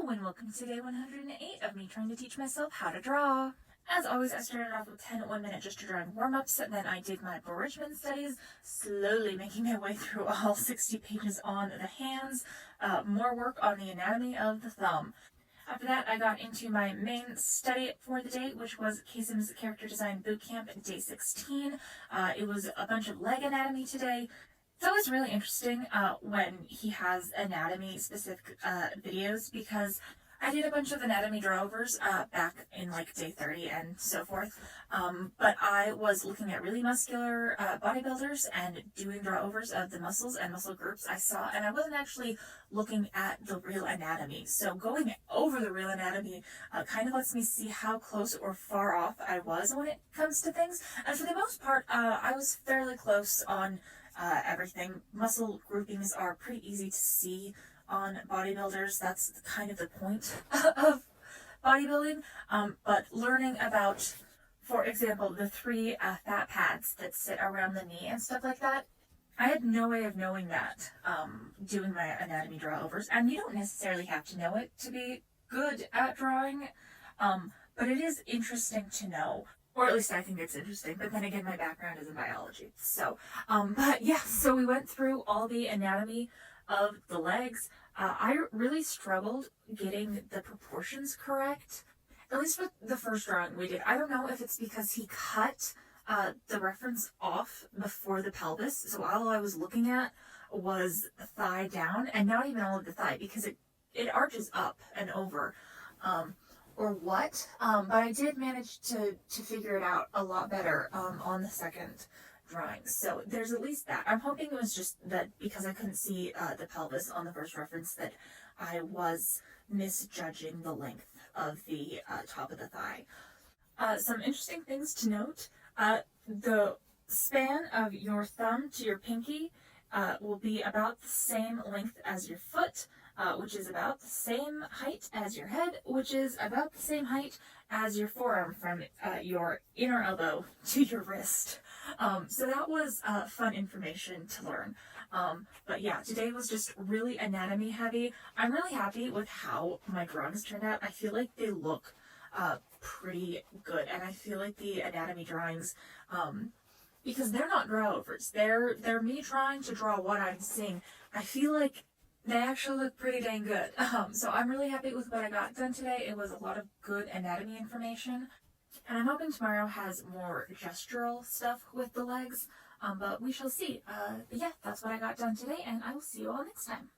Hello and welcome to day 108 of me trying to teach myself how to draw. As always, I started off with 10 1-minute just to drawing warm-ups, and then I did my Bridgman studies, slowly making my way through all 60 pages on the hands, more work on the anatomy of the thumb. After that, I got into my main study for the day, which was Kaycem's Character Design Bootcamp, day 16. It was a bunch of leg anatomy today. It's always really interesting when he has anatomy-specific videos, because I did a bunch of anatomy drawovers back in like day 30 and so forth, but I was looking at really muscular bodybuilders and doing drawovers of the muscles and muscle groups I saw, and I wasn't actually looking at the real anatomy. So going over the real anatomy kind of lets me see how close or far off I was when it comes to things, and for the most part, I was fairly close on everything. Muscle groupings are pretty easy to see on bodybuilders. That's kind of the point of bodybuilding. But learning about, for example, the 3 fat pads that sit around the knee and stuff like that, I had no way of knowing that doing my anatomy drawovers. And you don't necessarily have to know it to be good at drawing, but it is interesting to know. Or at least I think it's interesting, but then again, my background is in biology. So, but yeah, so we went through all the anatomy of the legs. I really struggled getting the proportions correct, at least with the first drawing we did. I don't know if it's because he cut the reference off before the pelvis, so all I was looking at was the thigh down, and not even all of the thigh, because it arches up and over. Or what, but I did manage to figure it out a lot better on the second drawing. So there's at least that. I'm hoping it was just that because I couldn't see the pelvis on the first reference that I was misjudging the length of the top of the thigh. Some interesting things to note. The span of your thumb to your pinky will be about the same length as your foot, which is about the same height as your head, which is about the same height as your forearm from your inner elbow to your wrist. So that was fun information to learn. But yeah, today was just really anatomy heavy. I'm really happy with how my drawings turned out. I feel like they look pretty good, and I feel like the anatomy drawings, because they're not drawovers, they're me trying to draw what I'm seeing. I feel like they actually look pretty dang good. So I'm really happy with what I got done today. It was a lot of good anatomy information. And I'm hoping tomorrow has more gestural stuff with the legs. But we shall see. But yeah, that's what I got done today, and I will see you all next time.